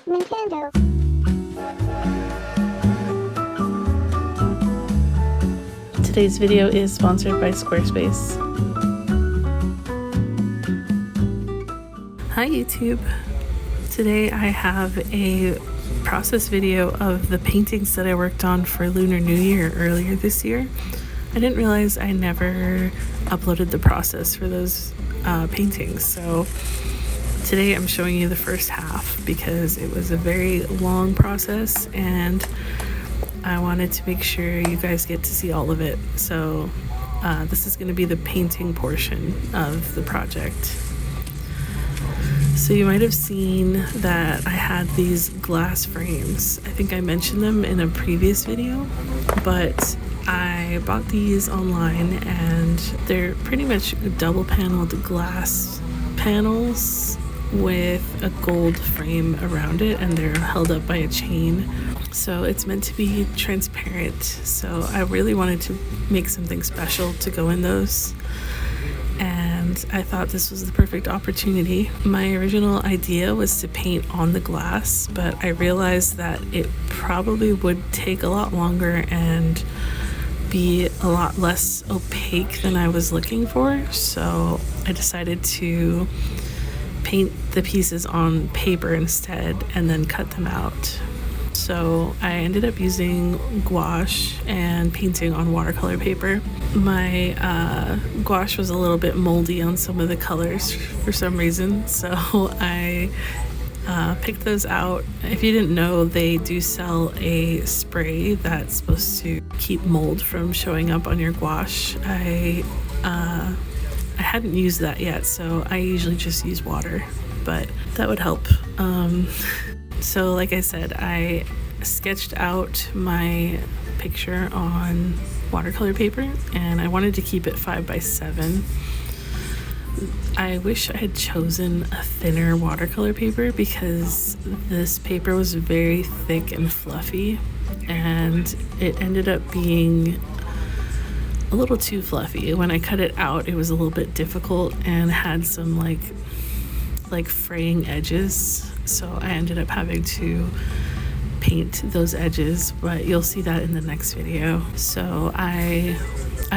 Nintendo. Today's video is sponsored by Squarespace. Hi YouTube! Today I have a process video of the paintings that I worked on for Lunar New Year earlier this year. I didn't realize I never uploaded the process for those paintings, so today I'm showing you the first half because it was a very long process and I wanted to make sure you guys get to see all of it. So this is going to be the painting portion of the project. So you might have seen that I had these glass frames. I think I mentioned them in a previous video, but I bought these online and they're pretty much double paneled glass panels with a gold frame around it, and they're held up by a chain. So it's meant to be transparent. So I really wanted to make something special to go in those. And I thought this was the perfect opportunity. My original idea was to paint on the glass, but I realized that it probably would take a lot longer and be a lot less opaque than I was looking for. So I decided to paint the pieces on paper instead and then cut them out. So I ended up using gouache and painting on watercolor paper. My gouache was a little bit moldy on some of the colors for some reason, so I picked those out. If you didn't know, they do sell a spray that's supposed to keep mold from showing up on your gouache. I hadn't used that yet, so I usually just use water, but that would help. So like I said, I sketched out my picture on watercolor paper and I wanted to keep it 5x7. I wish I had chosen a thinner watercolor paper because this paper was very thick and fluffy, and it ended up being a little too fluffy. When I cut it out, it was a little bit difficult and had some like fraying edges, so I ended up having to paint those edges, but you'll see that in the next video. So I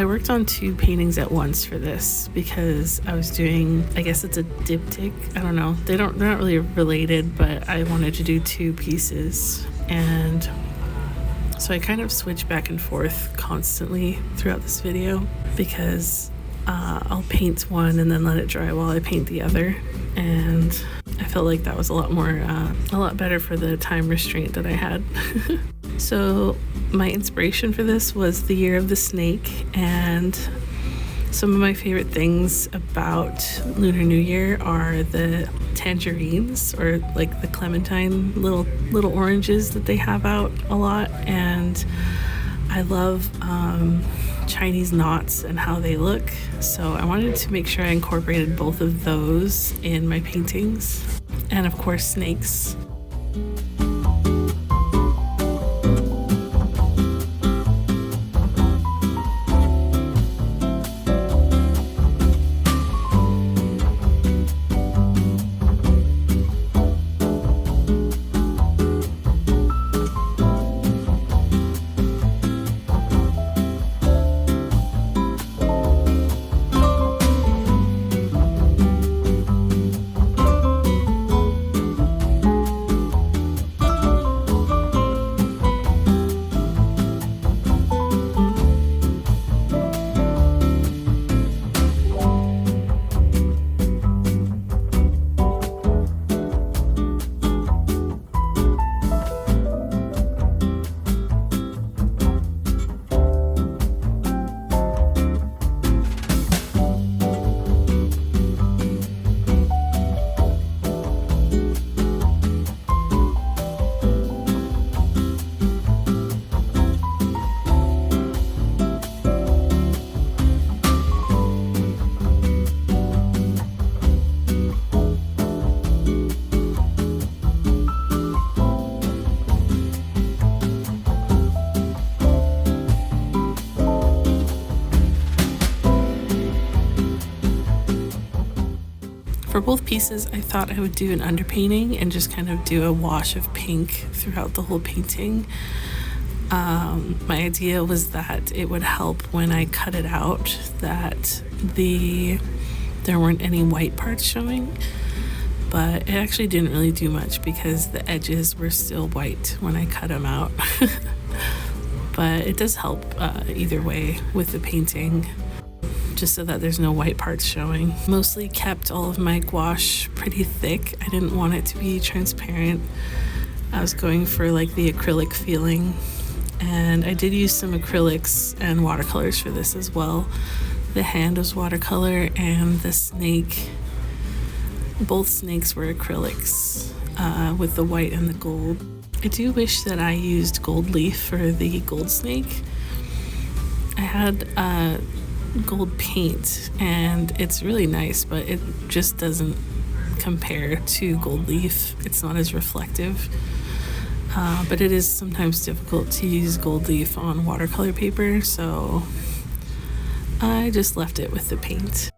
worked on two paintings at once for this because I was doing, I guess it's a diptych, I don't know, they're not really related, but I wanted to do two pieces, and so I kind of switch back and forth constantly throughout this video because I'll paint one and then let it dry while I paint the other, and I felt like that was a lot better for the time restraint that I had. So my inspiration for this was the Year of the Snake, and some of my favorite things about Lunar New Year are the tangerines, or like the clementine little oranges that they have out a lot, and I love Chinese knots and how they look, so I wanted to make sure I incorporated both of those in my paintings, and of course snakes. For both pieces, I thought I would do an underpainting and just kind of do a wash of pink throughout the whole painting. My idea was that it would help when I cut it out that there weren't any white parts showing, but it actually didn't really do much because the edges were still white when I cut them out. But it does help either way with the painting, just so that there's no white parts showing. Mostly kept all of my gouache pretty thick. I didn't want it to be transparent. I was going for like the acrylic feeling, and I did use some acrylics and watercolors for this as well. The hand was watercolor and the snake, both snakes were acrylics with the white and the gold. I do wish that I used gold leaf for the gold snake. I had gold paint and it's really nice, but it just doesn't compare to gold leaf. It's not as reflective, but it is sometimes difficult to use gold leaf on watercolor paper, so I just left it with the paint.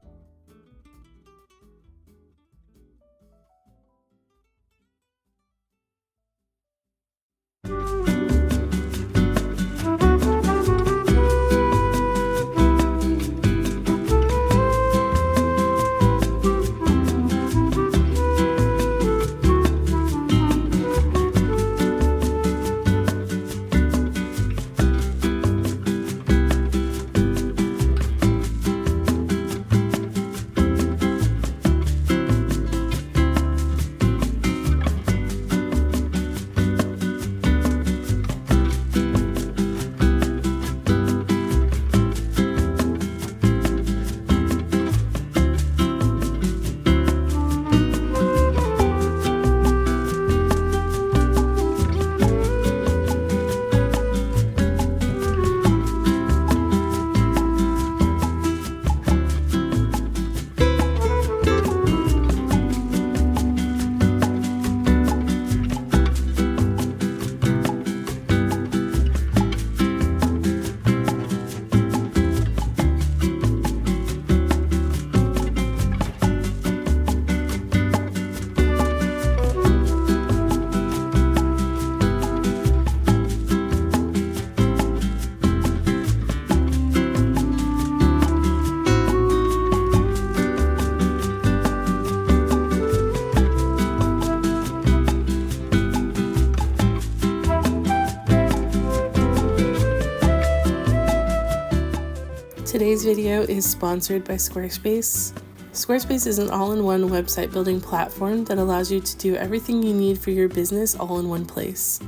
Today's video is sponsored by Squarespace. Squarespace is an all-in-one website building platform that allows you to do everything you need for your business all in one place.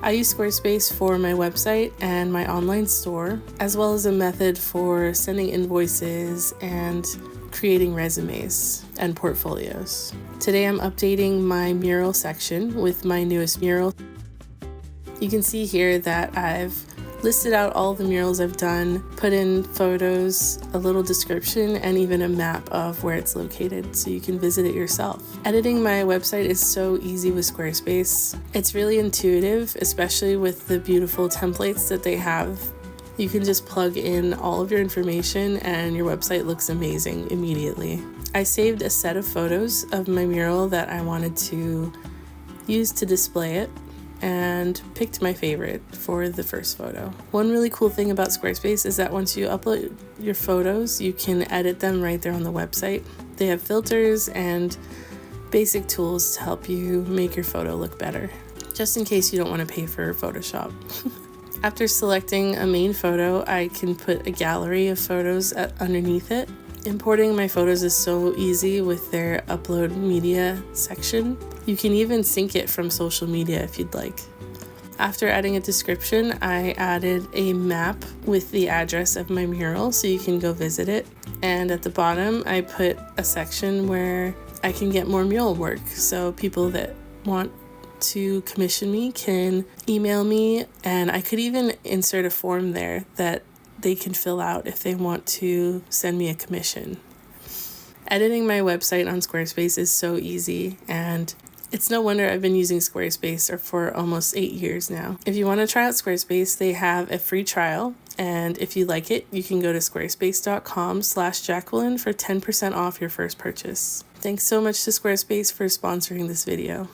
I use Squarespace for my website and my online store, as well as a method for sending invoices and creating resumes and portfolios. Today I'm updating my mural section with my newest mural. You can see here that I've listed out all the murals I've done, put in photos, a little description, and even a map of where it's located so you can visit it yourself. Editing my website is so easy with Squarespace. It's really intuitive, especially with the beautiful templates that they have. You can just plug in all of your information and your website looks amazing immediately. I saved a set of photos of my mural that I wanted to use to display it, and picked my favorite for the first photo. One really cool thing about Squarespace is that once you upload your photos, you can edit them right there on the website. They have filters and basic tools to help you make your photo look better, just in case you don't want to pay for Photoshop. After selecting a main photo, I can put a gallery of photos underneath it. Importing my photos is so easy with their upload media section. You can even sync it from social media if you'd like. After adding a description, I added a map with the address of my mural so you can go visit it. And at the bottom, I put a section where I can get more mural work. So people that want to commission me can email me, and I could even insert a form there that they can fill out if they want to send me a commission. Editing my website on Squarespace is so easy, and it's no wonder I've been using Squarespace for almost 8 years now. If you want to try out Squarespace, they have a free trial, and if you like it, you can go to squarespace.com/Jacquelin for 10% off your first purchase. Thanks so much to Squarespace for sponsoring this video.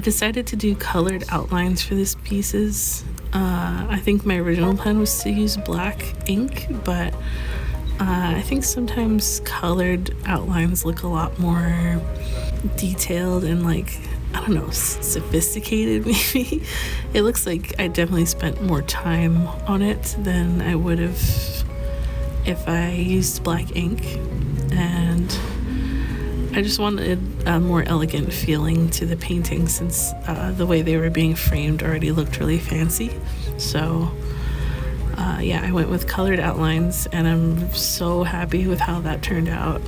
decided to do colored outlines for these pieces. I think my original plan was to use black ink, but I think sometimes colored outlines look a lot more detailed and like, I don't know, sophisticated maybe. It looks like I definitely spent more time on it than I would have if I used black ink. And I just wanted a more elegant feeling to the painting since the way they were being framed already looked really fancy. So yeah, I went with colored outlines and I'm so happy with how that turned out.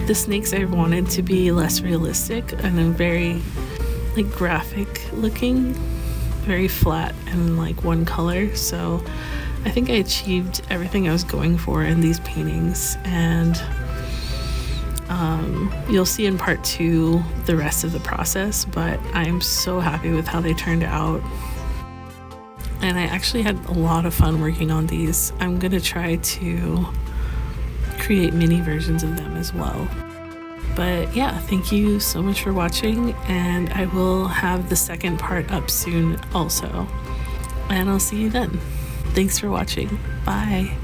The snakes I wanted to be less realistic and then very like graphic looking, very flat and like one color. So I think I achieved everything I was going for in these paintings, and you'll see in part 2 the rest of the process, but I am so happy with how they turned out. And I actually had a lot of fun working on these. I'm gonna try to create mini versions of them as well. But yeah, thank you so much for watching, and I will have the second part up soon also. And I'll see you then. Thanks for watching. Bye.